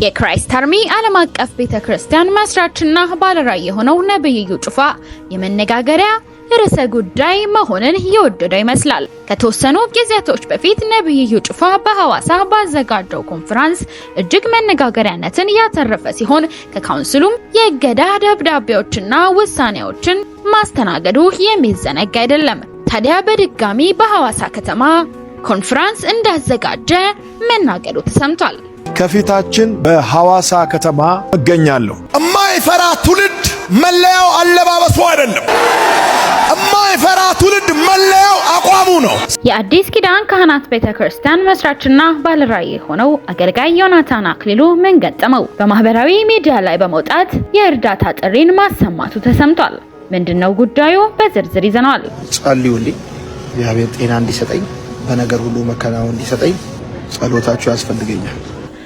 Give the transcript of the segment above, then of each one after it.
የክራይስት አርሚ ዓለም አቀፍ ቤተክርስቲያን መስራችና ባለራዕይ የሆነው ነብይ እዩ ጩፋ የመነጋገሪያ ርዕሰ ጉዳይ መሆንን የወደደ ይመስላል። ከተወሰኑ ጊዜያቶች በፊት ነብይ እዩ ጩፋ በሐዋሳ ባዘጋጀው ኮንፈረንስ እጅግ መነጋገሪያነትን ያተረፈ ሲሆን ከካውንስሉም የእገዳ ደብዳቤዎችና ውሳኔዎችን ማስተናገዱ የሚዘነጋ አይደለም። ታዲያ በድጋሚ በሐዋሳ ከተማ ኮንፈረንስ እንዳዘጋጀ መናገሩ ተሰምቷል። ከፊታችን በሐዋሳ ከተማ እገኛለሁ። እማይፈራ ትውልድ መለያው አለባበሱ አይደለም። እማይፈራ ትውልድ መለያው አቋሙ ነው። የአዲስ ኪዳን ካህናት ቤተክርስቲያን መስራችና ባለራዕይ የሆነው አገልጋይ ዮናታን አክሊሉ ምን ገጠመው? በማህበራዊ ሚዲያ ላይ በመውጣት የእርዳታ ጥሪን ማሰማቱ ተሰምቷል። ምንድነው ጉዳዩ? በዝርዝር ይዘናል። ጸልዩልኝ፣ እግዚአብሔር ጤና እንዲሰጠኝ፣ በነገር ሁሉ መከናወን እንዲሰጠኝ ጸሎታችሁ ያስፈልገኛል።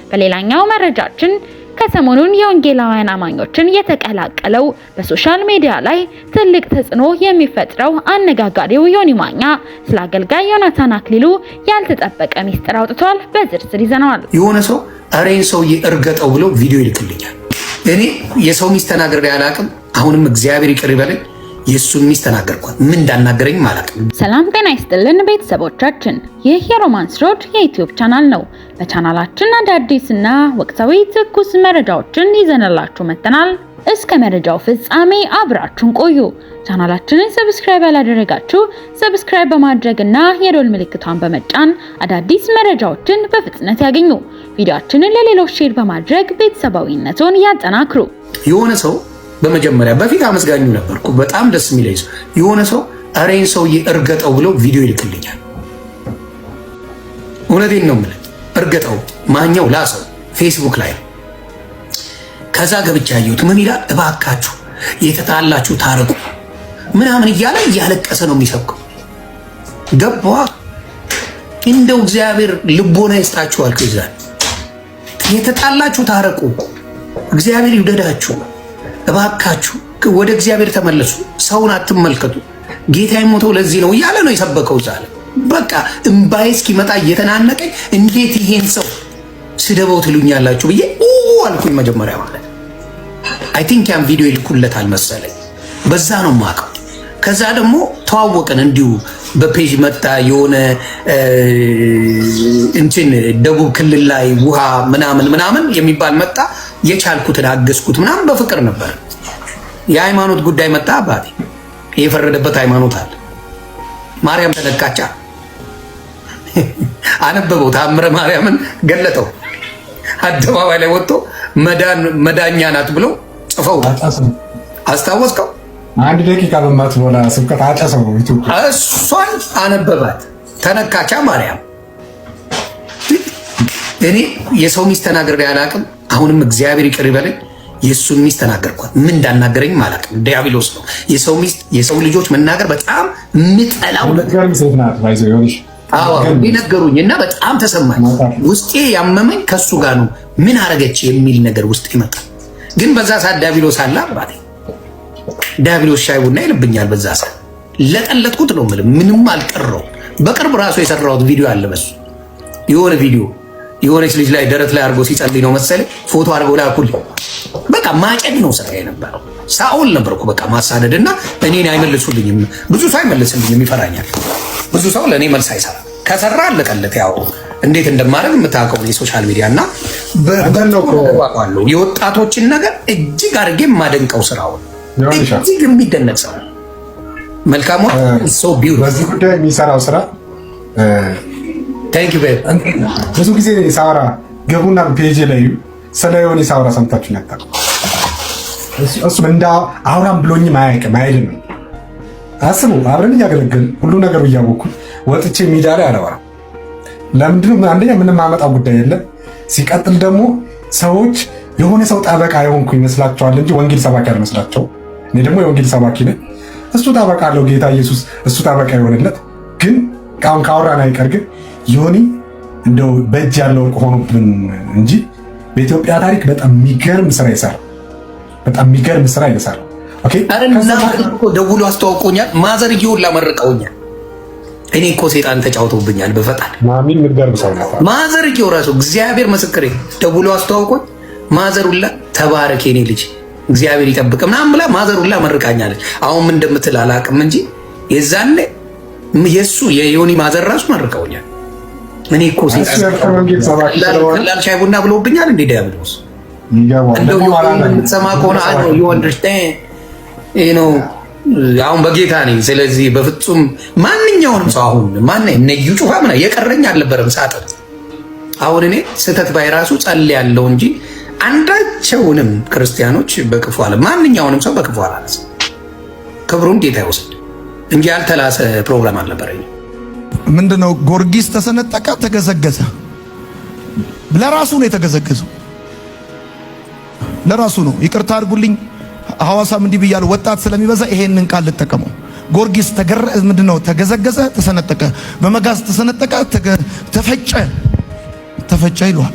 በሌላኛው መረጃችን ከሰሞኑን የወንጌላውያን አማኞችን የተቀላቀለው በሶሻል ሚዲያ ላይ ትልቅ ተጽዕኖ የሚፈጥረው አነጋጋሪው ዮኒ ማኛ ስለ አገልጋይ ዮናታን አክሊሉ ያልተጠበቀ ሚስጥር አውጥቷል። በዝርዝር ይዘናል። የሆነ ሰው አሬን ሰውዬ እርገጠው ብሎ ቪዲዮ ይልክልኛል። እኔ የሰው ሚስት ተናግሬ አላቅም። አሁንም እግዚአብሔር ይቅር ይበለኝ። የሱን ሚስት ተናገርኳት። ምን እንዳናገረኝ ማላቅም። ሰላም ጤና ይስጥልን ቤተሰቦቻችን፣ ይህ የሮማንስ ሮድ የዩቲዩብ ቻናል ነው። በቻናላችን አዳዲስና ወቅታዊ ትኩስ መረጃዎችን ይዘንላችሁ መጥተናል። እስከ መረጃው ፍጻሜ አብራችሁን ቆዩ። ቻናላችንን ሰብስክራይብ ያላደረጋችሁ ሰብስክራይብ በማድረግና የደወል ምልክቷን በመጫን አዳዲስ መረጃዎችን በፍጥነት ያገኙ። ቪዲዮአችንን ለሌሎች ሼር በማድረግ ቤተሰባዊነቱን ያጠናክሩ። የሆነ ሰው በመጀመሪያ በፊት አመስጋኙ ነበርኩ። በጣም ደስ የሚለኝ ሰው የሆነ ሰው አሬን ሰውዬ እርገጠው ብሎ ቪዲዮ ይልክልኛል። እውነቴን ነው የምልህ። እርገጠው ማኛው ላሰው ፌስቡክ ላይ ከዛ ገብቻ ያየሁት ምን ይላል? እባካችሁ የተጣላችሁ ታረቁ ምናምን እያለ እያለቀሰ ነው የሚሰብከው። ገባ እንደው እግዚአብሔር ልቦና ይስጣችኋል። ከዛ የተጣላችሁ ታረቁ፣ እግዚአብሔር ይውደዳችሁ፣ እባካችሁ ወደ እግዚአብሔር ተመለሱ፣ ሰውን አትመልከቱ፣ ጌታ የሞተው ለዚህ ነው እያለ ነው የሰበከው። ዛለ በቃ እምባዬ እስኪመጣ እየተናነቀኝ እንዴት ይሄን ሰው ስደበው ትሉኛላችሁ ብዬ አልኩኝ። መጀመሪያ ማለት አይ ቲንክ ያን ቪዲዮ ይልኩለታል መሰለኝ፣ በዛ ነው የማውቀው። ከዛ ደግሞ ተዋወቅን እንዲሁ በፔጅ መጣ። የሆነ እንትን ደቡብ ክልል ላይ ውሃ ምናምን የሚባል መጣ። የቻልኩትን አገዝኩት ምናምን በፍቅር ነበር። የሃይማኖት ጉዳይ መጣ። አባቴ የፈረደበት ሃይማኖት አለ። ማርያም ተነካቻ አነበበው። ታምረ ማርያምን ገለጠው። አደባባይ ላይ ወጥቶ መዳኛ ናት ብለው ጽፈው አስታወስከው። አንድ ደቂቃ በማትሞላ ስብከት አጨሰው ኢትዮጵያ። እሷን አነበባት። ተነካቻ ማርያም። እኔ የሰው ሚስት ተናግሬ አላቅም። አሁንም እግዚአብሔር ይቅር ይበለኝ። የሱን ሚስት ተናገርኳት። ምን እንዳናገረኝ ማላቅም። ዲያብሎስ ነው የሰው ሚስት የሰው ልጆች መናገር በጣም ምጠላው ነገር ሴት ናት ባይዘው ይሆንሽ። አዎ ቢነገሩኝ እና በጣም ተሰማኝ። ውስጤ ያመመኝ ከሱ ጋር ነው። ምን አረገች የሚል ነገር ውስጥ ይመጣል። ግን በዛ ሰዓት ዲያብሎስ አለ አባቴ። ዲያብሎስ ሻይ ቡና ይልብኛል። በዛ ሰዓት ለጠለጥኩት ነው የምልህ። ምንም አልቀረው። በቅርብ ራሱ የሰራሁት ቪዲዮ አለ። በሱ የሆነ ቪዲዮ የሆነች ልጅ ላይ ደረት ላይ አድርጎ ሲጸልይ ነው መሰለኝ ፎቶ አድርገው ላኩልኝ። በቃ ማጨድ ነው ስራ የነበረው። ሳኦል ነበርኩ በቃ ማሳደድና እኔን አይመልሱልኝም። ብዙ ሰው አይመልስልኝም፣ ይፈራኛል። ብዙ ሰው ለእኔ መልስ አይሰራም። ከሰራ አለቀለት። ያው እንዴት እንደማደርግ የምታውቀው የሶሻል ሚዲያ እና በባቋለው የወጣቶችን ነገር እጅግ አድርጌ የማደንቀው ስራውን እጅግ የሚደነቅ ሰው መልካሙ ሰው ቢዩ በዚህ ጉዳይ የሚሰራው ስራ ታንክ ዩ ብዙ ጊዜ ሳወራ ገቡና ፔጅ ላይ ስለ ዮኒ ሳወራ ሰምታችሁ ነበር። እሱ እንዳ አውራም ብሎኝም አያውቅም አይልም። አስቡ፣ አብረን እያገለገልን ሁሉ ነገሩ እያወኩ ወጥቼ ሚዲያ ላይ አላወራም። ለምንድነው? አንደኛ ምንም ማመጣው ጉዳይ የለም። ሲቀጥል ደግሞ ሰዎች የሆነ ሰው ጠበቃ የሆንኩ ይመስላቸዋል እንጂ ወንጌል ሰባኪ አልመስላቸው። እኔ ደግሞ የወንጌል ሰባኪ ነኝ። እሱ ጠበቃ አለው ጌታ ኢየሱስ፣ እሱ ጠበቃ የሆነለት። ግን አሁን ካወራን አይቀር ግን ዮኒ እንደው በእጅ ያለው ወርቅ ሆኖብን እንጂ በኢትዮጵያ ታሪክ በጣም የሚገርም ስራ ይሰራል። በጣም የሚገርም ስራ ይሰራል። ኦኬ ደውሎ አስተዋውቆኛል። ማዘርዬውን ላመርቀውኛል። እኔ እኮ ሴጣን ተጫውቶብኛል በፈጣን ማሚን ምትገርም ሰው ናት። ማዘርዬው ራሱ እግዚአብሔር ምስክሬ ደውሎ አስተዋውቆኝ ማዘሩላ ተባረክ የኔ ልጅ እግዚአብሔር ይጠብቅ ምናምን ብላ ማዘሩላ መርቃኛለች። አሁን ምን እንደምትል አላውቅም እንጂ የዛኔ የሱ የዮኒ ማዘር ራሱ መርቀውኛል። እኔ እኮ ቀላል ሻይ ቡና ብለውብኛል እንዴ ዲያብሎስ እንደው የምትሰማ ከሆነ ዩ አንደርስታንድ ነው። አሁን በጌታ ነኝ። ስለዚህ በፍጹም ማንኛውንም ሰው አሁን ነዩ ጩፋ ምናምን የቀረኝ አልነበረም ሳጥን። አሁን እኔ ስህተት ባይራሱ ጸልያለሁ እንጂ አንዳቸውንም ክርስቲያኖች በክፉ አለ ማንኛውንም ሰው በክፉ አላነሳ። ክብሩን ጌታ ይወስድ እንጂ ያልተላሰ ፕሮግራም አልነበረኝ። ምንድነው ጊዮርጊስ ተሰነጠቀ፣ ተገዘገዘ። ለራሱ ነው የተገዘገዘው፣ ለራሱ ነው። ይቅርታ አድርጉልኝ ሐዋሳም እንዲህ ብያለሁ፣ ወጣት ስለሚበዛ ይሄንን ቃል ልጠቀመው። ጊዮርጊስ ምንድነው ተገዘገዘ፣ ተሰነጠቀ፣ በመጋዝ ተሰነጠቀ፣ ተፈጨ ይሏል።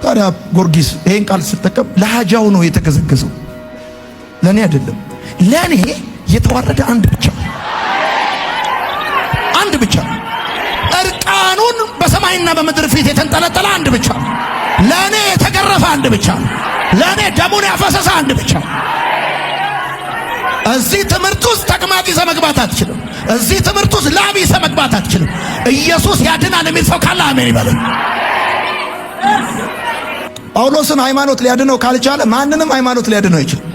ታዲያ ጊዮርጊስ ይሄን ቃል ሲጠቀም ለሃጃው ነው የተገዘገዘው፣ ለኔ አይደለም። ለኔ የተዋረደ አንድ ብቻ እርቃኑን በሰማይና በምድር ፊት የተንጠለጠለ አንድ ብቻ፣ ለኔ የተገረፈ አንድ ብቻ፣ ለኔ ደሙን ያፈሰሰ አንድ ብቻ። እዚህ ትምህርት ውስጥ ተቅማጥ ይዘህ መግባት አትችልም። እዚህ ትምህርት ውስጥ ላብ ይዘህ መግባት አትችልም። ኢየሱስ ያድናል የሚል ሰው ካለ አሜን ይበል። ጳውሎስን ሃይማኖት ሊያድነው ካልቻለ ማንንም ሃይማኖት ሊያድነው አይችልም።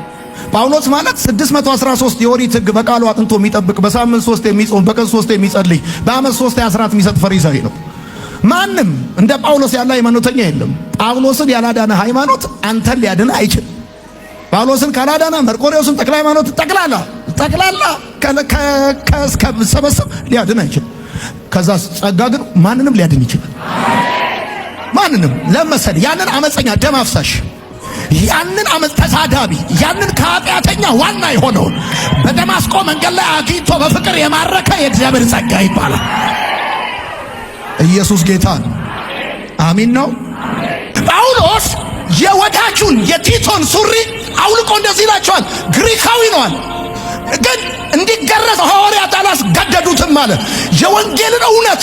ጳውሎስ ማለት 613 የኦሪት ሕግ በቃሉ አጥንቶ የሚጠብቅ በሳምንት 3 የሚጾም በቀን 3 የሚጸልይ በዓመት 3 አስራት የሚሰጥ ፈሪሳዊ ነው። ማንም እንደ ጳውሎስ ያለ ሃይማኖተኛ የለም። ጳውሎስን ያላዳነ ሃይማኖት አንተን ሊያድን አይችልም። ጳውሎስን ካላዳነ መርቆሬዎስን ጠቅላይ ሃይማኖት ጠቅላላ ከሰበሰብ ሊያድን አይችልም። ከዛ ጸጋ ግን ማንንም ሊያድን ይችላል። ማንንም ለመሰል ያንን አመፀኛ ደም አፍሳሽ ያንን አመፅ ተሳዳቢ ያንን ከኃጢአተኛ ዋና የሆነውን በደማስቆ መንገድ ላይ አግኝቶ በፍቅር የማረከ የእግዚአብሔር ጸጋ ይባላል። ኢየሱስ ጌታ ነው። አሚን ነው። ጳውሎስ የወዳጁን የቲቶን ሱሪ አውልቆ እንደዚህ ይላቸዋል። ግሪካዊ ነዋል ግን እንዲገረዝ ሐዋርያት አላስገደዱትም አለ። የወንጌልን እውነት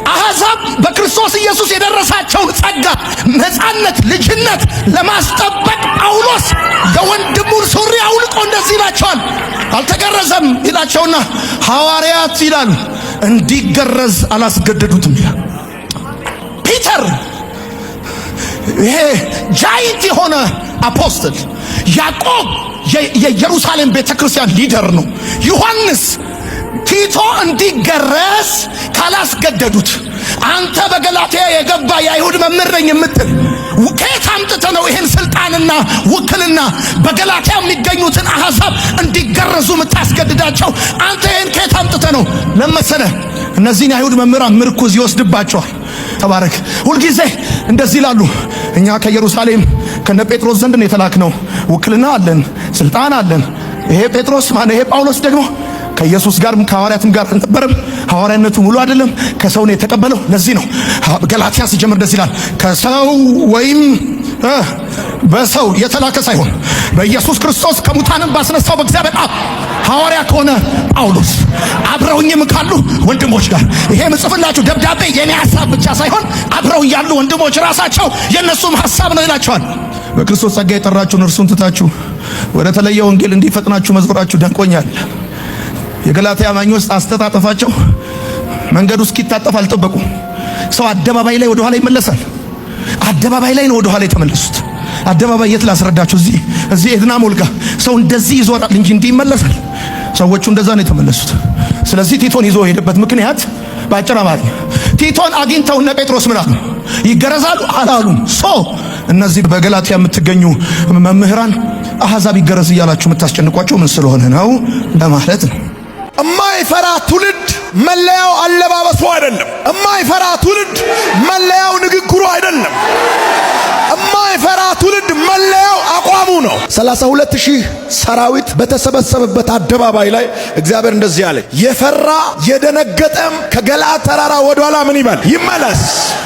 አሕዛብ በክርስቶስ ኢየሱስ የደረሳቸውን ጸጋ፣ ነፃነት፣ ልጅነት ለማስጠበቅ ጳውሎስ የወንድሙን ሱሪ አውልቆ እንደዚህ ይላቸዋል። አልተገረዘም ይላቸውና ሐዋርያት ይላሉ እንዲገረዝ አላስገደዱትም ይላል። ፒተር ይሄ ጃይንት የሆነ አፖስትል፣ ያዕቆብ የኢየሩሳሌም ቤተክርስቲያን ሊደር ነው። ዮሐንስ ቲቶ እንዲገረዝ ካላስገደዱት አንተ በገላትያ የገባ የአይሁድ መምህር ነኝ የምትል ከየት አምጥተህ ነው ይህን ስልጣንና ውክልና በገላትያ የሚገኙትን አሕዛብ እንዲገረዙ የምታስገድዳቸው? አንተ ይህን ከየት አምጥተህ ነው ለመሰለህ? እነዚህን የአይሁድ መምህራን ምርኩዝ ይወስድባቸዋል። ተባረክ። ሁልጊዜ እንደዚህ ይላሉ፣ እኛ ከኢየሩሳሌም ከነ ጴጥሮስ ዘንድ ነው የተላክነው፣ ውክልና አለን፣ ስልጣን አለን። ይሄ ጴጥሮስ ማነው? ይሄ ጳውሎስ ደግሞ ከኢየሱስ ጋር ከሐዋርያትም ጋር አልነበረም። ሐዋርያነቱ ሙሉ አይደለም፣ ከሰው ነው የተቀበለው። ለዚህ ነው ገላትያ ሲጀምር እንደዚህ ይላል፣ ከሰው ወይም በሰው የተላከ ሳይሆን በኢየሱስ ክርስቶስ ከሙታንም ባስነሳው በእግዚአብሔር አብ ሐዋርያ ከሆነ ጳውሎስ አብረውኝም ካሉ ወንድሞች ጋር ይሄ ምጽፍላችሁ ደብዳቤ የኔ ሐሳብ ብቻ ሳይሆን አብረው ያሉ ወንድሞች ራሳቸው የነሱም ሐሳብ ነው ይላቸዋል። በክርስቶስ ጸጋ የጠራችሁን እርሱን ትታችሁ ወደ ተለየ ወንጌል እንዲፈጥናችሁ መዝሙራችሁ ደንቆኛል። የገላትያ አማኞች አስተጣጠፋቸው መንገዱ እስኪታጠፍ አልጠበቁም። ሰው አደባባይ ላይ ወደ ኋላ ይመለሳል። አደባባይ ላይ ነው ወደ ኋላ የተመለሱት። አደባባይ የት ላስረዳችሁ? እዚህ ኤድና ሞልጋ ሰው እንደዚህ ይዞራል እንጂ እንዲህ ይመለሳል። ሰዎቹ እንደዛ ነው የተመለሱት። ስለዚህ ቲቶን ይዞ የሄደበት ምክንያት ባጭር አማርኛ ቲቶን አግኝተው እነ ጴጥሮስ ምን አሉ? ይገረዛሉ አላሉም። እነዚህ በገላትያ የምትገኙ መምህራን አሕዛብ ይገረዝ እያላችሁ የምታስጨንቋቸው ምን ስለሆነ ነው ለማለት ነው። እማይፈራ ትውልድ መለያው አለባበሱ አይደለም። እማይፈራ ትውልድ መለያው ንግግሩ አይደለም። እማይፈራ ትውልድ መለያው አቋሙ ነው። 32,000 ሰራዊት በተሰበሰበበት አደባባይ ላይ እግዚአብሔር እንደዚህ አለ፣ የፈራ የደነገጠም ከገለዓድ ተራራ ወደኋላ ምን ይበል? ይመለስ።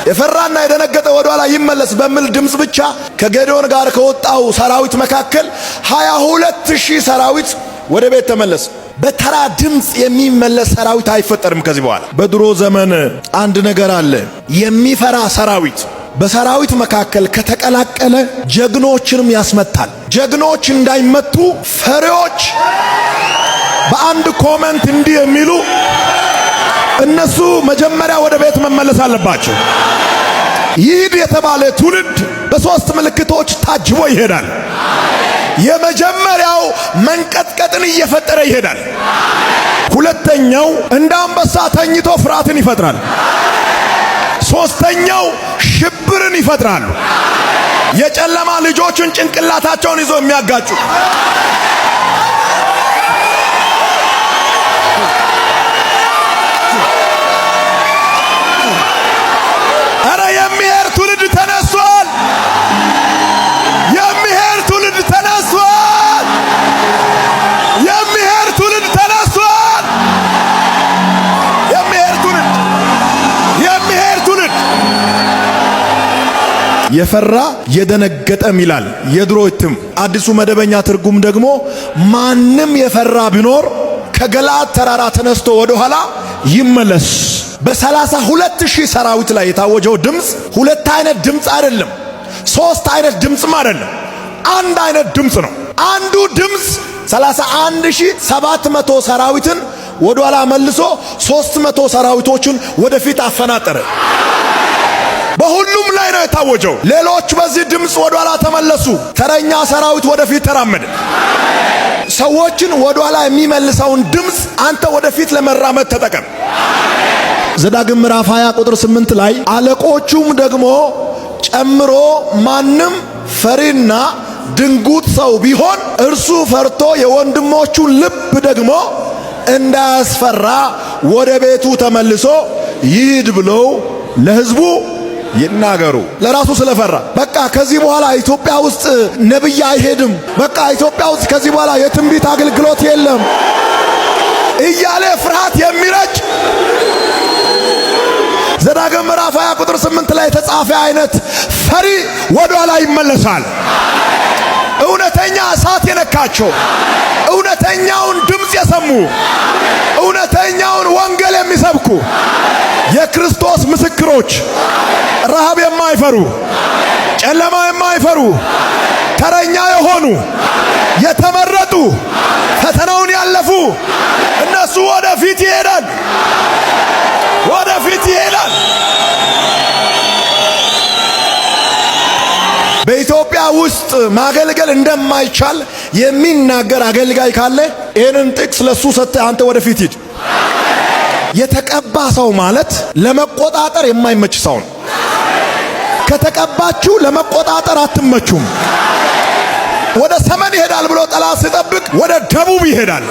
የፈራና የደነገጠ ወደኋላ ይመለስ በሚል ድምፅ ብቻ ከጌዴዎን ጋር ከወጣው ሰራዊት መካከል 22,000 ሰራዊት ወደ ቤት ተመለሰ። በተራ ድምፅ የሚመለስ ሰራዊት አይፈጠርም ከዚህ በኋላ። በድሮ ዘመን አንድ ነገር አለ። የሚፈራ ሰራዊት በሰራዊት መካከል ከተቀላቀለ ጀግኖችንም ያስመታል። ጀግኖች እንዳይመቱ ፈሪዎች በአንድ ኮመንት እንዲህ የሚሉ እነሱ መጀመሪያ ወደ ቤት መመለስ አለባቸው። ይህ የተባለ ትውልድ በሶስት ምልክቶች ታጅቦ ይሄዳል። የመጀመሪያው መንቀጥቀጥን እየፈጠረ ይሄዳል። ሁለተኛው እንደ አንበሳ ተኝቶ ፍርሃትን ይፈጥራል። ሶስተኛው ሽብርን ይፈጥራሉ። የጨለማ ልጆችን ጭንቅላታቸውን ይዞ የሚያጋጩ አረ የሚሄድ ትውልድ ተነስቷል። የሚሄድ ትውልድ ተነስቷል። የሚሄድ ትውልድ ተነስቷል። የሚሄድ ትውልድ የፈራ የደነገጠም ይላል የድሮ እትም። አዲሱ መደበኛ ትርጉም ደግሞ ማንም የፈራ ቢኖር ከገለዓድ ተራራ ተነስቶ ወደ ኋላ ይመለስ። በ32,000 ሰራዊት ላይ የታወጀው ድምፅ ሁለት አይነት ድምፅ አይደለም፣ ሶስት አይነት ድምፅም አይደለም፣ አንድ አይነት ድምፅ ነው። አንዱ ድምፅ 31,700 ሰራዊትን ወደ ኋላ መልሶ 300 ሰራዊቶችን ወደፊት አፈናጠረ። በሁሉም ላይ ነው የታወጀው። ሌሎች በዚህ ድምፅ ወደ ኋላ ተመለሱ። ተረኛ ሰራዊት ወደፊት ተራመደ። ሰዎችን ወደ ኋላ የሚመልሰውን ድምፅ አንተ ወደፊት ለመራመድ ተጠቀም። ዘዳግም ምዕራፍ 20 ቁጥር 8 ላይ አለቆቹም ደግሞ ጨምሮ ማንም ፈሪና ድንጉጥ ሰው ቢሆን እርሱ ፈርቶ የወንድሞቹን ልብ ደግሞ እንዳያስፈራ ወደ ቤቱ ተመልሶ ይሂድ ብለው ለሕዝቡ ይናገሩ። ለራሱ ስለፈራ በቃ ከዚህ በኋላ ኢትዮጵያ ውስጥ ነብይ አይሄድም፣ በቃ ኢትዮጵያ ውስጥ ከዚህ በኋላ የትንቢት አገልግሎት የለም እያለ ፍርሃት የሚረጭ ዘዳግም ምዕራፍ 20 ቁጥር 8 ላይ የተጻፈ አይነት ፈሪ ወደ ኋላ ይመለሳል። እውነተኛ እሳት የነካቸው፣ እውነተኛውን ድምፅ የሰሙ፣ እውነተኛውን ወንጌል የሚሰብኩ የክርስቶስ ምስክሮች፣ ረሃብ የማይፈሩ፣ ጨለማ የማይፈሩ፣ ተረኛ የሆኑ የተመረጡ፣ ፈተናውን ያለፉ እነሱ ወደፊት ይሄዳል። ወደፊት ይሄዳል። በኢትዮጵያ ውስጥ ማገልገል እንደማይቻል የሚናገር አገልጋይ ካለ ይህንን ጥቅስ ለሱ ሰጥተህ አንተ ወደፊት ሂድ። የተቀባ ሰው ማለት ለመቆጣጠር የማይመች ሰው ነው። ከተቀባችሁ ለመቆጣጠር አትመቹም። ወደ ሰሜን ይሄዳል ብሎ ጠላት ሲጠብቅ ወደ ደቡብ ይሄዳል።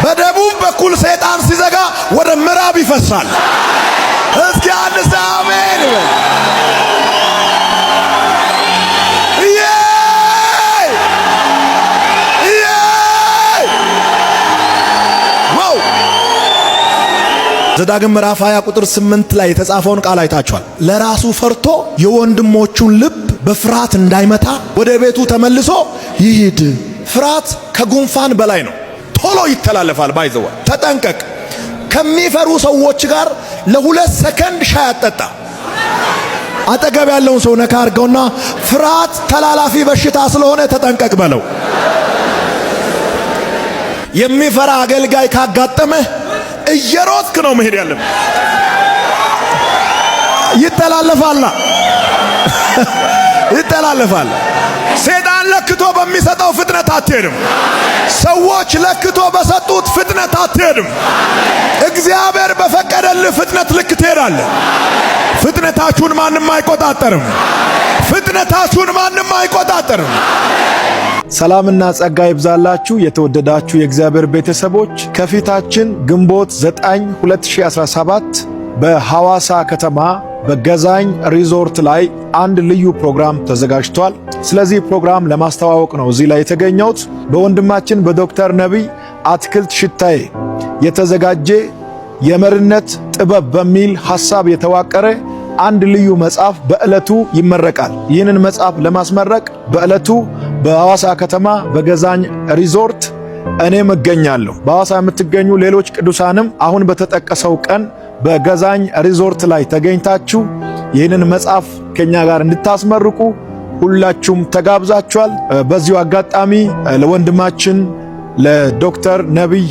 በደቡብ በኩል ሰይጣን ሲዘጋ ወደ ምዕራብ ይፈሳል። እስኪ አንድ አሜን ይበል። ዘዳግም ምዕራፍ 20 ቁጥር 8 ላይ የተጻፈውን ቃል አይታችኋል። ለራሱ ፈርቶ የወንድሞቹን ልብ በፍርሃት እንዳይመታ ወደ ቤቱ ተመልሶ ይሂድ። ፍርሃት ከጉንፋን በላይ ነው። ቶሎ ይተላለፋል። ባይዘው ተጠንቀቅ። ከሚፈሩ ሰዎች ጋር ለ2 ሰከንድ ሻይ አጠጣ። አጠገብ ያለውን ሰው ነካ አድርገውና ፍርሃት ተላላፊ በሽታ ስለሆነ ተጠንቀቅ በለው። የሚፈራ አገልጋይ ካጋጠመህ እየሮጥክ ነው መሄድ ያለብህ። ይተላለፋል። ሰይጣን ለክቶ በሚሰጠው ፍጥነት አትሄድም። ሰዎች ለክቶ በሰጡት ፍጥነት አትሄድም። እግዚአብሔር በፈቀደልህ ፍጥነት ልክ ትሄዳለህ። ፍጥነታችሁን ማንም አይቆጣጠርም። ሰላምና ጸጋ ይብዛላችሁ የተወደዳችሁ የእግዚአብሔር ቤተሰቦች። ከፊታችን ግንቦት 9 2017 በሐዋሳ ከተማ በገዛኝ ሪዞርት ላይ አንድ ልዩ ፕሮግራም ተዘጋጅቷል። ስለዚህ ፕሮግራም ለማስተዋወቅ ነው እዚህ ላይ የተገኘሁት። በወንድማችን በዶክተር ነቢይ አትክልት ሽታዬ የተዘጋጀ የመሪነት ጥበብ በሚል ሐሳብ የተዋቀረ አንድ ልዩ መጽሐፍ በዕለቱ ይመረቃል። ይህንን መጽሐፍ ለማስመረቅ በዕለቱ በሐዋሳ ከተማ በገዛኝ ሪዞርት እኔም እገኛለሁ። በሐዋሳ የምትገኙ ሌሎች ቅዱሳንም አሁን በተጠቀሰው ቀን በገዛኝ ሪዞርት ላይ ተገኝታችሁ ይህንን መጽሐፍ ከኛ ጋር እንድታስመርቁ ሁላችሁም ተጋብዛችኋል። በዚሁ አጋጣሚ ለወንድማችን ለዶክተር ነብይ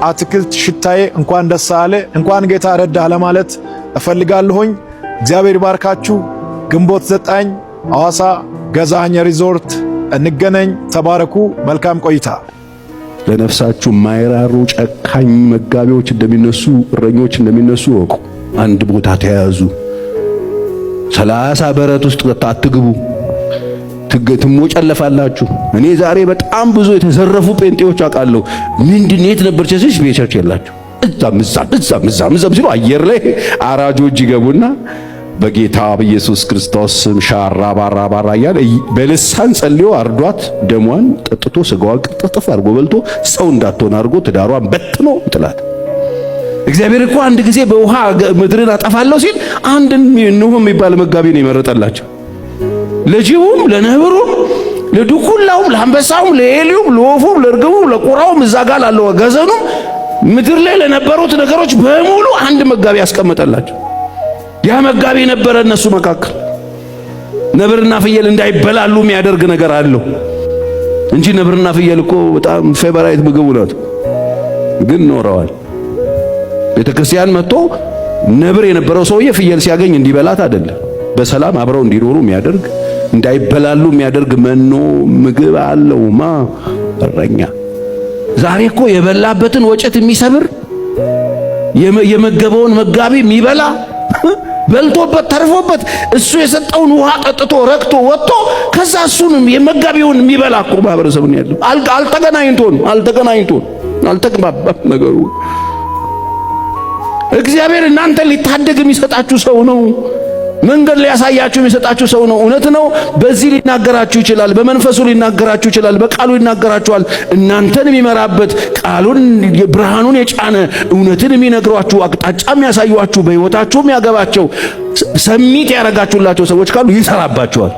አትክልት ሽታዬ እንኳን ደስ አለ፣ እንኳን ጌታ ረዳህ ለማለት እፈልጋለሁኝ። እግዚአብሔር ይባርካችሁ። ግንቦት 9 ሐዋሳ ገዛኸኝ ሪዞርት እንገናኝ። ተባረኩ። መልካም ቆይታ። ለነፍሳችሁ ማይራሩ ጨካኝ መጋቢዎች እንደሚነሱ እረኞች እንደሚነሱ ወቁ። አንድ ቦታ ተያዙ። 30 በረት ውስጥ አትግቡ፣ ትሞጨለፋላችሁ። እኔ ዛሬ በጣም ብዙ የተዘረፉ ጴንጤዎች አውቃለሁ። ምንድን የት ነበር ቸርች? ቤቸርች የላቸው እዛም ሲሉ አየር ላይ አራጆች ይገቡና በጌታ በኢየሱስ ክርስቶስ ስም ሻራ ባራ እያለ በልሳን ጸልዮ አርዷት ደሟን ጠጥቶ ስጋዋን ቅጥፍ አድርጎ በልቶ ሰው እንዳትሆን አድርጎ ትዳሯን በትኖ ጥላት። እግዚአብሔር እኮ አንድ ጊዜ በውሃ ምድርን አጠፋለሁ ሲል አንድ ኖህ የሚባል መጋቢ ነው የመረጠላቸው። ለጅቡም፣ ለነብሩም፣ ለዱኩላውም፣ ለአንበሳውም፣ ለኤሊውም፣ ለወፉም፣ ለርግቡም፣ ለቁራውም እዛ ጋር ላለው ገዘኑም ምድር ላይ ለነበሩት ነገሮች በሙሉ አንድ መጋቢ ያስቀመጠላቸው። ያ መጋቢ ነበረ እነሱ መካከል። ነብርና ፍየል እንዳይበላሉ የሚያደርግ ነገር አለው እንጂ ነብርና ፍየል እኮ በጣም ፌቨራይት ምግቡ ናት። ግን ኖረዋል። ቤተክርስቲያን መጥቶ ነብር የነበረው ሰውዬ ፍየል ሲያገኝ እንዲበላት አይደለም፣ በሰላም አብረው እንዲኖሩ የሚያደርግ እንዳይበላሉ የሚያደርግ መኖ ምግብ አለውማ እረኛ። ዛሬ እኮ የበላበትን ወጨት የሚሰብር የመገበውን መጋቢ የሚበላ በልቶበት ተርፎበት እሱ የሰጠውን ውሃ ጠጥቶ ረክቶ ወጥቶ ከዛ እሱንም የመጋቢውን የሚበላ እኮ ማህበረሰብ ነው ያለው። አልተግባባም ነገሩ። እግዚአብሔር እናንተ ሊታደግ የሚሰጣችሁ ሰው ነው። መንገድ ሊያሳያችሁ የሚሰጣችሁ ሰው ነው። እውነት ነው። በዚህ ሊናገራችሁ ይችላል፣ በመንፈሱ ሊናገራችሁ ይችላል፣ በቃሉ ሊናገራችኋል። እናንተን የሚመራበት ቃሉን ብርሃኑን የጫነ እውነትን የሚነግሯችሁ አቅጣጫ የሚያሳዩአችሁ በሕይወታችሁ የሚያገባቸው ሰሚት ያረጋችሁላቸው ሰዎች ካሉ ይሰራባችኋል።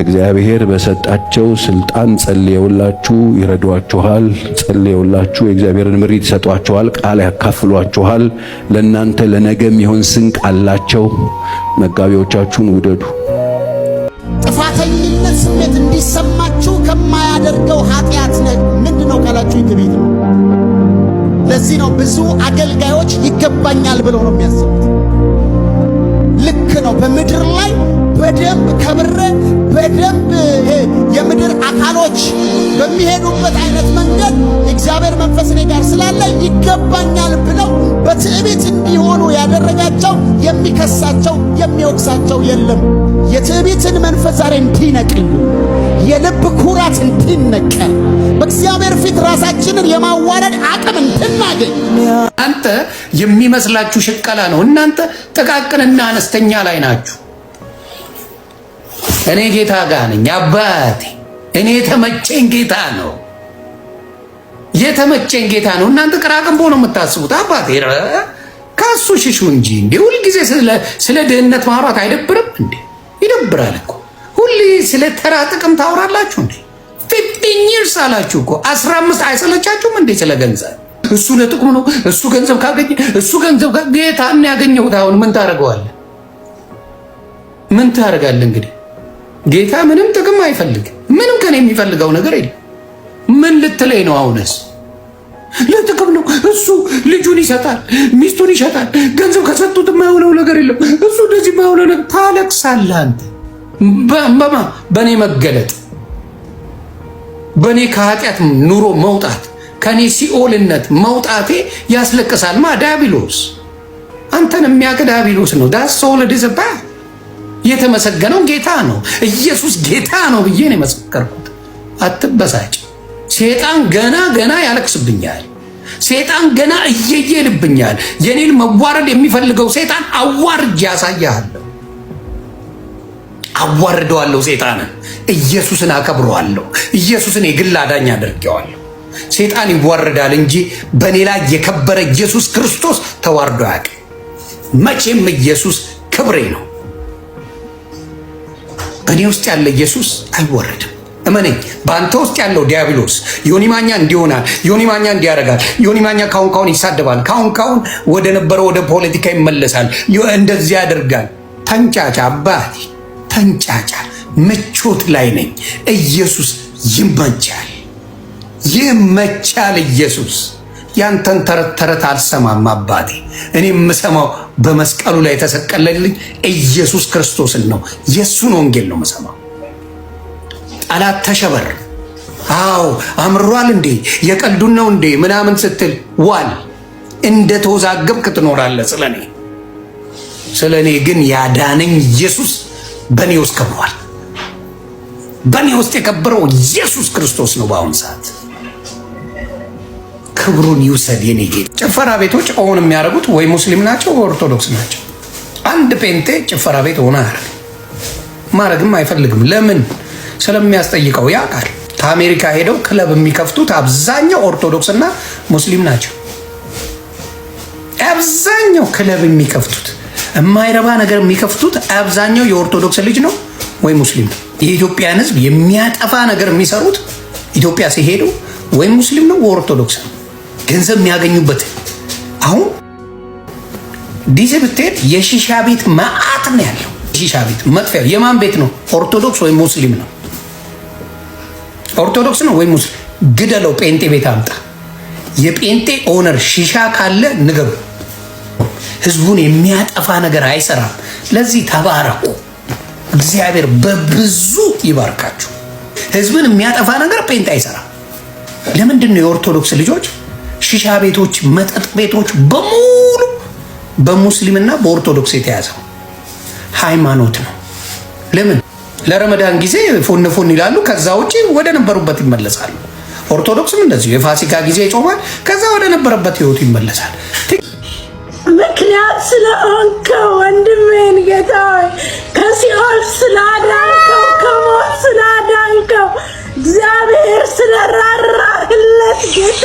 እግዚአብሔር በሰጣቸው ስልጣን ጸልየውላችሁ ይረዷችኋል። ጸልየውላችሁ የእግዚአብሔርን ምሪት ይሰጧችኋል። ቃል ያካፍሏችኋል። ለናንተ ለነገም ይሆን ስንቅ አላቸው። መጋቢዎቻችሁን ውደዱ። ጥፋተኝነት ስሜት እንዲሰማችሁ ከማያደርገው ኃጢአት ምንድነው ካላችሁ ትዕቢት ነው። ለዚህ ነው ብዙ አገልጋዮች ይገባኛል ብለው ነው የሚያስቡት። ልክ ነው። በምድር ላይ በደንብ ከብረ በደንብ የምድር አካሎች በሚሄዱበት አይነት መንገድ እግዚአብሔር መንፈስ እኔ ጋር ስላለ ይገባኛል ብለው በትዕቢት እንዲሆኑ ያደረጋቸው የሚከሳቸው የሚወቅሳቸው የለም። የትዕቢትን መንፈስ ዛሬ እንዲነቅል፣ የልብ ኩራት እንዲነቀል፣ በእግዚአብሔር ፊት ራሳችንን የማዋረድ አቅም እንድናገኝ። እናንተ የሚመስላችሁ ሽቀላ ነው። እናንተ ጥቃቅንና አነስተኛ ላይ ናችሁ። እኔ ጌታ ጋር ነኝ። አባቴ እኔ የተመቸኝ ጌታ ነው፣ የተመቸኝ ጌታ ነው። እናንተ ቅራቅንቦ ነው የምታስቡት። አባቴ ከሱ ሽሹ እንጂ እንዴ! ሁልጊዜ ስለ ድህነት ማውራት አይደብርም እንዴ? ይደብራል እኮ። ሁሌ ስለ ተራ ጥቅም ታወራላችሁ እንዴ? 15 years አላችሁ እኮ 15 አይሰለቻችሁም እንዴ? ስለ ገንዘብ እሱ ለጥቅሙ ነው። እሱ ገንዘብ ካገኘ ጌታን ያገኘሁት አሁን ምን ታደርገዋለህ? ምን ታደርጋለህ እንግዲህ? ጌታ ምንም ጥቅም አይፈልግም። ምንም ከኔ የሚፈልገው ነገር የለም። ምን ልትለኝ ነው አሁንስ? ለጥቅም ነው። እሱ ልጁን ይሰጣል፣ ሚስቱን ይሸጣል። ገንዘብ ከሰጡት የማይሆነው ነገር የለም። እሱ እንደዚህ የማይሆነው ነገር ታለቅሳለህ አንተ። በእኔ መገለጥ፣ በእኔ ከኃጢአት ኑሮ መውጣት፣ ከኔ ሲኦልነት መውጣቴ ያስለቅሳል። ዲያብሎስ አንተን የሚያውቅ ዲያብሎስ ነው። ዳስ ሶል ዲዘባ የተመሰገነው ጌታ ነው። ኢየሱስ ጌታ ነው ብዬ ነው የመሰከርኩት። አትበሳጭ። ሴጣን ገና ያለቅስብኛል። ሴጣን ገና እየየልብኛል። የኔን መዋረድ የሚፈልገው ሴጣን አዋርጄ ያሳያለሁ። አዋርደዋለሁ ሴጣንን። ኢየሱስን አከብረዋለሁ። ኢየሱስን የግል አዳኝ አድርጌዋለሁ። ሴጣን ይዋረዳል እንጂ በኔ ላይ የከበረ ኢየሱስ ክርስቶስ ተዋርዶ አያውቅም። መቼም ኢየሱስ ክብሬ ነው። በእኔ ውስጥ ያለ ኢየሱስ አይወረድም። እመነኝ። በአንተ ውስጥ ያለው ዲያብሎስ ዮኒ ማኛ እንዲሆናል፣ ዮኒ ማኛ እንዲያደርጋል፣ ዮኒ ማኛ ካሁን ይሳደባል፣ ካሁን ወደ ነበረው ወደ ፖለቲካ ይመለሳል፣ እንደዚህ ያደርጋል። ተንጫጫ አባቴ ተንጫጫ። ምቾት ላይ ነኝ። ኢየሱስ ይመቻል፣ ይመቻል። ኢየሱስ ያንተን ተረት ተረት አልሰማም አባቴ። እኔ የምሰማው በመስቀሉ ላይ የተሰቀለልኝ ኢየሱስ ክርስቶስን ነው። የእሱን ወንጌል ነው የምሰማው። ጠላት ተሸበር። አዎ አምሯል እንዴ የቀልዱን ነው እንዴ ምናምን ስትል ዋል እንደ ተወዛገብክ ትኖራለህ። ስለኔ ግን ያዳነኝ ኢየሱስ በኔ ውስጥ ከብሯል። በኔ ውስጥ የከበረው ኢየሱስ ክርስቶስ ነው። በአሁን ሰዓት ክብሩን ይውሰድ የኔ ጌታ። ጭፈራ ቤቶች አሁን የሚያደርጉት ወይ ሙስሊም ናቸው ወይ ኦርቶዶክስ ናቸው። አንድ ጴንጤ ጭፈራ ቤት ሆነ ማድረግም አይፈልግም። ለምን? ስለሚያስጠይቀው ያውቃል። ከአሜሪካ ሄደው ክለብ የሚከፍቱት አብዛኛው ኦርቶዶክስ እና ሙስሊም ናቸው። አብዛኛው ክለብ የሚከፍቱት የማይረባ ነገር የሚከፍቱት አብዛኛው የኦርቶዶክስ ልጅ ነው ወይ ሙስሊም ነው። የኢትዮጵያን ሕዝብ የሚያጠፋ ነገር የሚሰሩት ኢትዮጵያ ሲሄዱ ወይ ሙስሊም ነው ወይ ኦርቶዶክስ ነው። ገንዘብ የሚያገኙበት አሁን ዲሲ ብትሄድ የሺሻ ቤት መዓት ነው ያለው። ሺሻ ቤት መጥፊያ የማን ቤት ነው? ኦርቶዶክስ ወይ ሙስሊም ነው? ኦርቶዶክስ ነው ወይ ሙስሊም? ግደለው፣ ጴንጤ ቤት አምጣ። የጴንጤ ኦነር ሺሻ ካለ ንገሩ። ህዝቡን የሚያጠፋ ነገር አይሰራም። ለዚህ ተባረኩ። እግዚአብሔር በብዙ ይባርካችሁ። ህዝብን የሚያጠፋ ነገር ጴንጤ አይሰራም። ለምንድን ነው የኦርቶዶክስ ልጆች ሺሻ ቤቶች፣ መጠጥ ቤቶች በሙሉ በሙስሊምና በኦርቶዶክስ የተያዘው? ሃይማኖት ነው። ለምን? ለረመዳን ጊዜ ፎን ፎን ይላሉ፣ ከዛ ውጪ ወደ ነበሩበት ይመለሳሉ። ኦርቶዶክስም እንደዚሁ የፋሲካ ጊዜ ይጾማል፣ ከዛ ወደ ነበረበት ህይወቱ ይመለሳል። ምክንያት ስለሆንከው ወንድሜን ጌታ ከሲኦል ስላዳንከው፣ ከሞት ስላዳንከው፣ እግዚአብሔር ስለራራህለት ጌታ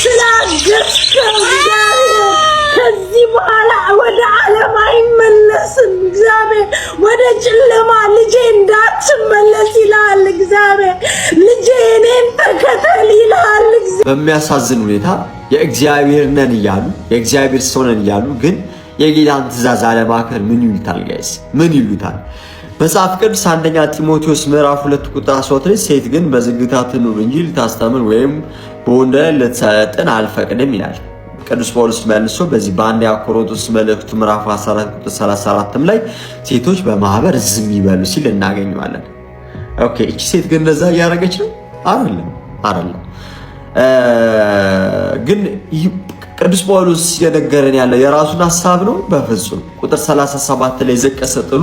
ስላገዝከው፣ እግዚአብሔር ከዚህ በኋላ ወደ ዓለም አይመለስም። እግዚአብሔር ወደ ጨለማ ልጄ እንዳትመለስ ይላል። እግዚአብሔር ልጄ እኔን ተከተል ይላል። በሚያሳዝን ሁኔታ የእግዚአብሔር ነን እያሉ የእግዚአብሔር ሰው ነን እያሉ ግን የጌታን ትእዛዝ አለማክበር ምን ይሉታል? ጋይስ ምን ይሉታል? መጽሐፍ ቅዱስ አንደኛ ጢሞቴዎስ ምዕራፍ 2 ቁጥር 13 ላይ ሴት ግን በዝግታ ትኑር እንጂ ልታስተምር ወይም በወንድ ላይ ልትሰለጥን አልፈቅድም ይላል። ቅዱስ ጳውሎስ መልሶ በዚህ በአንደኛ ቆሮንቶስ መልእክቱ ምዕራፍ 14 ቁጥር 34 ላይ ሴቶች በማህበር ዝም ይበሉ ሲል እናገኘዋለን። ኦኬ እቺ ሴት ግን እንደዛ እያደረገች ነው? አይደለም። ግን ቅዱስ ጳውሎስ የነገረን ያለው የራሱን ሐሳብ ነው? በፍጹም። ቁጥር 37 ላይ ዘቀሰጥሉ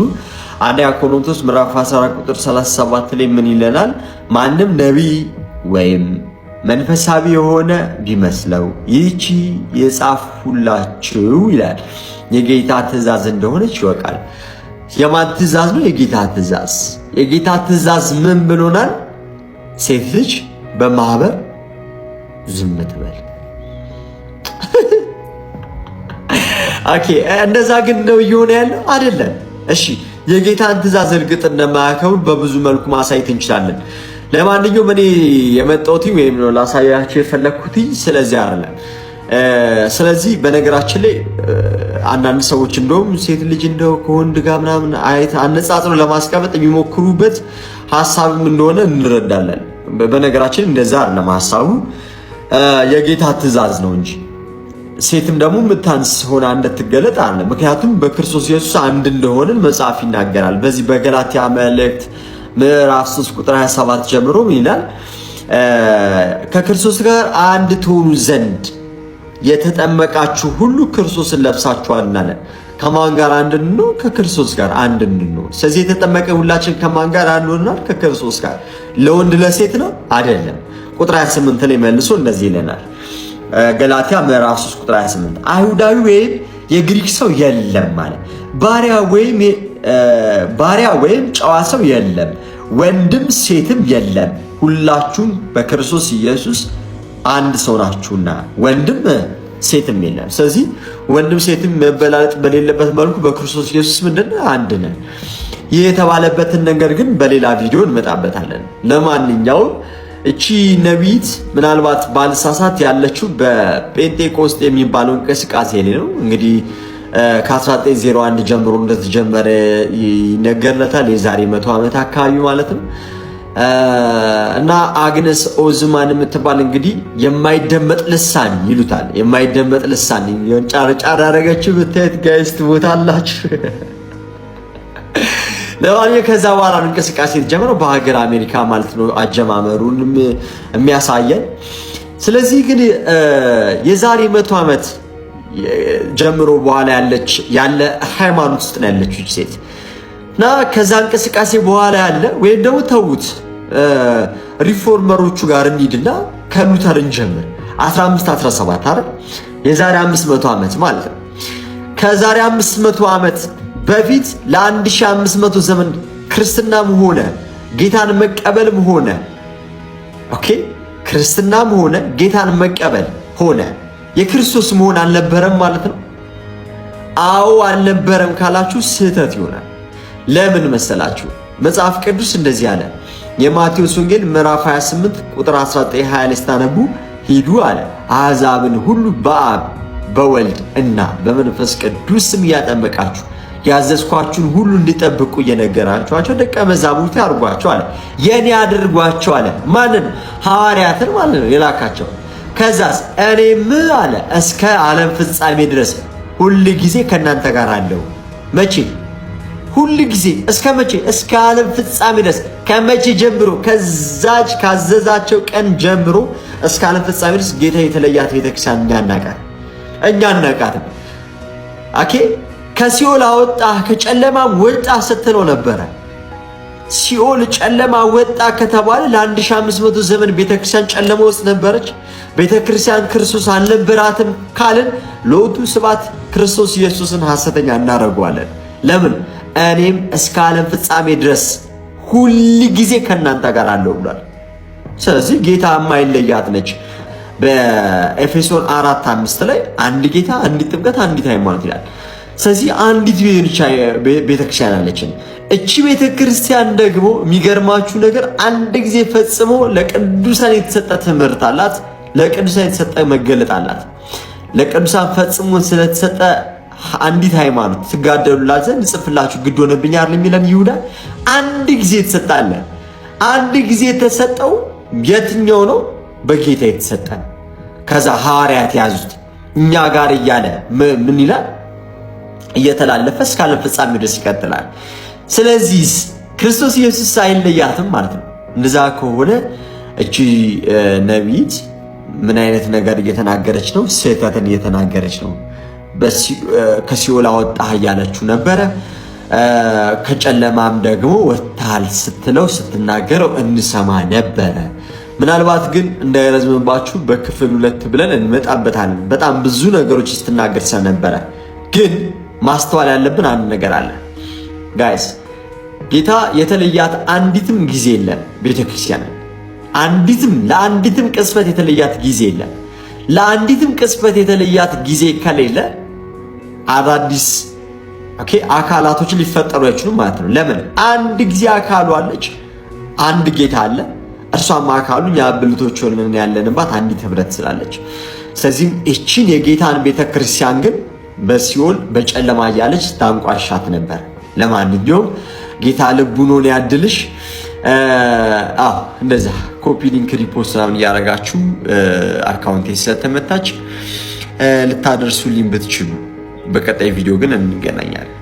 አንደኛ ቆሮንቶስ ምዕራፍ 14 ቁጥር 37 ላይ ምን ይለናል? ማንም ነቢይ ወይም መንፈሳዊ የሆነ ቢመስለው ይህቺ የጻፍሁላችሁ ይላል የጌታ ትእዛዝ እንደሆነች ይወቃል። የማን ትእዛዝ ነው? የጌታ ትእዛዝ። የጌታ ትእዛዝ ምን ብሎናል? ሴት ልጅ በማህበር ዝም ትበል። ኦኬ እንደዛ ግን ነው እየሆነ ያለው አይደለም። እሺ የጌታን ትእዛዝ እርግጥ እንደማያከብሩ በብዙ መልኩ ማሳየት እንችላለን። ለማንኛውም እኔ የመጣሁት ወይም ነው ላሳያችሁ የፈለኩት ስለዚህ አይደለም። ስለዚህ በነገራችን ላይ አንዳንድ ሰዎች እንደውም ሴት ልጅ እንደው ከወንድ ጋር ምናምን አነጻጽሮ ለማስቀመጥ የሚሞክሩበት ሐሳብም እንደሆነ እንረዳለን። በነገራችን እንደዛ አይደለም ሐሳቡ፣ የጌታ ትእዛዝ ነው እንጂ ሴትም ደግሞ ምታንስ ሆና እንድትገለጥ አለ። ምክንያቱም በክርስቶስ ኢየሱስ አንድ እንደሆንን መጽሐፍ ይናገራል። በዚህ በገላትያ መልእክት ምዕራፍ 3 ቁጥር 27 ጀምሮ ይላል ከክርስቶስ ጋር አንድ ትሆኑ ዘንድ የተጠመቃችሁ ሁሉ ክርስቶስን ለብሳችኋልና አለ። ከማን ጋር አንድ ነው? ከክርስቶስ ጋር አንድ ነው። ስለዚህ የተጠመቀ ሁላችን ከማን ጋር አንድ ሆነናል? ከክርስቶስ ጋር። ለወንድ ለሴት ነው አይደለም። ቁጥር 28 ላይ መልሶ እንደዚህ ይለናል። ገላትያ ምዕራፍ 3 ቁጥር 28 አይሁዳዊ ወይም የግሪክ ሰው የለም ማለት፣ ባሪያ ወይም ጨዋ ሰው የለም፣ ወንድም ሴትም የለም፣ ሁላችሁም በክርስቶስ ኢየሱስ አንድ ሰው ናችሁና ወንድም ሴትም የለም። ስለዚህ ወንድም ሴትም መበላለጥ በሌለበት መልኩ በክርስቶስ ኢየሱስ ምንድነው አንድ ነን። ይህ የተባለበትን ነገር ግን በሌላ ቪዲዮ እንመጣበታለን። ለማንኛውም እቺ ነቢይት ምናልባት ባልሳሳት ያለችው በጴንጤቆስጤ የሚባለው እንቅስቃሴ ላይ ነው። እንግዲህ ከ1901 ጀምሮ እንደተጀመረ ይነገርለታል። የዛሬ 100 ዓመት አካባቢ ማለት ነው። እና አግነስ ኦዝማን የምትባል እንግዲህ የማይደመጥ ልሳን ይሉታል። የማይደመጥ ልሳን ጫር አደረገችው ብታየት ጋይስ ትሞታላችሁ። ለማንኛውም ከዛ በኋላ እንቅስቃሴ የተጀመረው በሀገር አሜሪካ ማለት ነው አጀማመሩንም የሚያሳየን። ስለዚህ ግን የዛሬ 100 ዓመት ጀምሮ በኋላ ያለ ሃይማኖት ውስጥ ነው ያለችው ሴት እና ከዛ እንቅስቃሴ በኋላ ያለ ወይም ደግሞ ተውት ሪፎርመሮቹ ጋር እንሂድና ከሉተር እንጀምር። 1517 አይደል? የዛሬ 500 ዓመት ማለት ነው። ከዛሬ 500 ዓመት በፊት ለ1500 ዘመን ክርስትናም ሆነ ጌታን መቀበልም ሆነ ክርስትናም ሆነ ጌታን መቀበል ሆነ የክርስቶስ መሆን አልነበረም ማለት ነው። አዎ አልነበረም ካላችሁ ስህተት ይሆናል። ለምን መሰላችሁ? መጽሐፍ ቅዱስ እንደዚህ አለ። የማቴዎስ ወንጌል ምዕራፍ 28 ቁጥር 19-20 ላይ ስታነቡ ሂዱ አለ አሕዛብን ሁሉ በአብ በወልድ እና በመንፈስ ቅዱስ ስም እያጠመቃችሁ ያዘዝኳችሁን ሁሉ እንዲጠብቁ እየነገራችኋቸው ደቀ መዛሙርት ያድርጓቸው አለ። የኔ አድርጓቸው አለ። ማንን? ሐዋርያትን ማለት ነው የላካቸው። ከዛስ እኔም አለ እስከ ዓለም ፍጻሜ ድረስ ሁል ጊዜ ከእናንተ ጋር አለው። መቼ? ሁል ጊዜ እስከ መቼ? እስከ ዓለም ፍጻሜ ድረስ። ከመቼ ጀምሮ? ከዛች ካዘዛቸው ቀን ጀምሮ እስከ ዓለም ፍጻሜ ድረስ ጌታ የተለያት ቤተክርስቲያን እኛ እናቃትም። ኦኬ ከሲኦል አወጣህ ከጨለማም ወጣህ ስትለው ነበረ። ሲኦል ጨለማ ወጣ ከተባለ ለ1500 ዘመን ቤተክርስቲያን ጨለማ ውስጥ ነበረች። ቤተክርስቲያን ክርስቶስ አልነበራትም ካልን ሎቱ ስብሐት ክርስቶስ ኢየሱስን ሐሰተኛ እናደርገዋለን። ለምን? እኔም እስከ ዓለም ፍጻሜ ድረስ ሁል ጊዜ ከእናንተ ጋር አለው ብሏል። ስለዚህ ጌታ የማይለያት ነች። በኤፌሶን 4:5 ላይ አንድ ጌታ፣ አንዲት ጥምቀት፣ አንዲት ሃይማኖት ይላል። ስለዚህ አንዲት ቤተክርስቲያን አለችን። እቺ ቤተክርስቲያን ደግሞ የሚገርማችሁ ነገር አንድ ጊዜ ፈጽሞ ለቅዱሳን የተሰጠ ትምህርት አላት። ለቅዱሳን የተሰጠ መገለጥ አላት። ለቅዱሳን ፈጽሞ ስለተሰጠ አንዲት ሃይማኖት ትጋደሉላት ዘንድ ጽፍላችሁ ግድ ሆነብኝ አይደል የሚለን ይሁዳ። አንድ ጊዜ ተሰጣለ። አንድ ጊዜ የተሰጠው የትኛው ነው? በጌታ የተሰጠ። ከዛ ሐዋርያት ያዙት እኛ ጋር እያለ ምን ይላል? እየተላለፈ እስከ ዓለም ፍጻሜ ድረስ ይቀጥላል። ስለዚህ ክርስቶስ ኢየሱስ አይለያትም ማለት ነው። እንደዛ ከሆነ እቺ ነቢይት ምን አይነት ነገር እየተናገረች ነው? ስህተትን እየተናገረች ነው። ከሲኦል አወጣህ እያለችው ነበረ። ከጨለማም ደግሞ ወጥተሃል ስትለው ስትናገረው እንሰማ ነበረ። ምናልባት ግን እንዳይረዝምባችሁ በክፍል 2 ብለን እንመጣበታለን። በጣም ብዙ ነገሮች ስትናገር ስለነበረ ግን ማስተዋል ያለብን አንድ ነገር አለ ጋይስ። ጌታ የተለያት አንዲትም ጊዜ የለም። ቤተክርስቲያን ለአንዲትም ቅጽበት የተለያት ጊዜ የለም። ለአንዲትም ቅጽበት የተለያት ጊዜ ከሌለ አዳዲስ አካላቶች ሊፈጠሩ አይችሉም ማለት ነው። ለምን? አንድ ጊዜ አካሉ አለች፣ አንድ ጌታ አለ። እርሷም አካሉ እኛ ብልቶች ሆነን ያለንባት አንዲት ህብረት ስላለች፣ ስለዚህም እቺን የጌታን ቤተክርስቲያን ግን በሲኦል በጨለማ እያለች ታንቋሻት ነበር። ለማንኛውም ጌታ ልቡኖን ያድልሽ። እንደዛ ኮፒ ሊንክ ሪፖስት ምናምን እያደረጋችሁ አካውንቴ ስለተመታች ልታደርሱልኝ ብትችሉ፣ በቀጣይ ቪዲዮ ግን እንገናኛለን።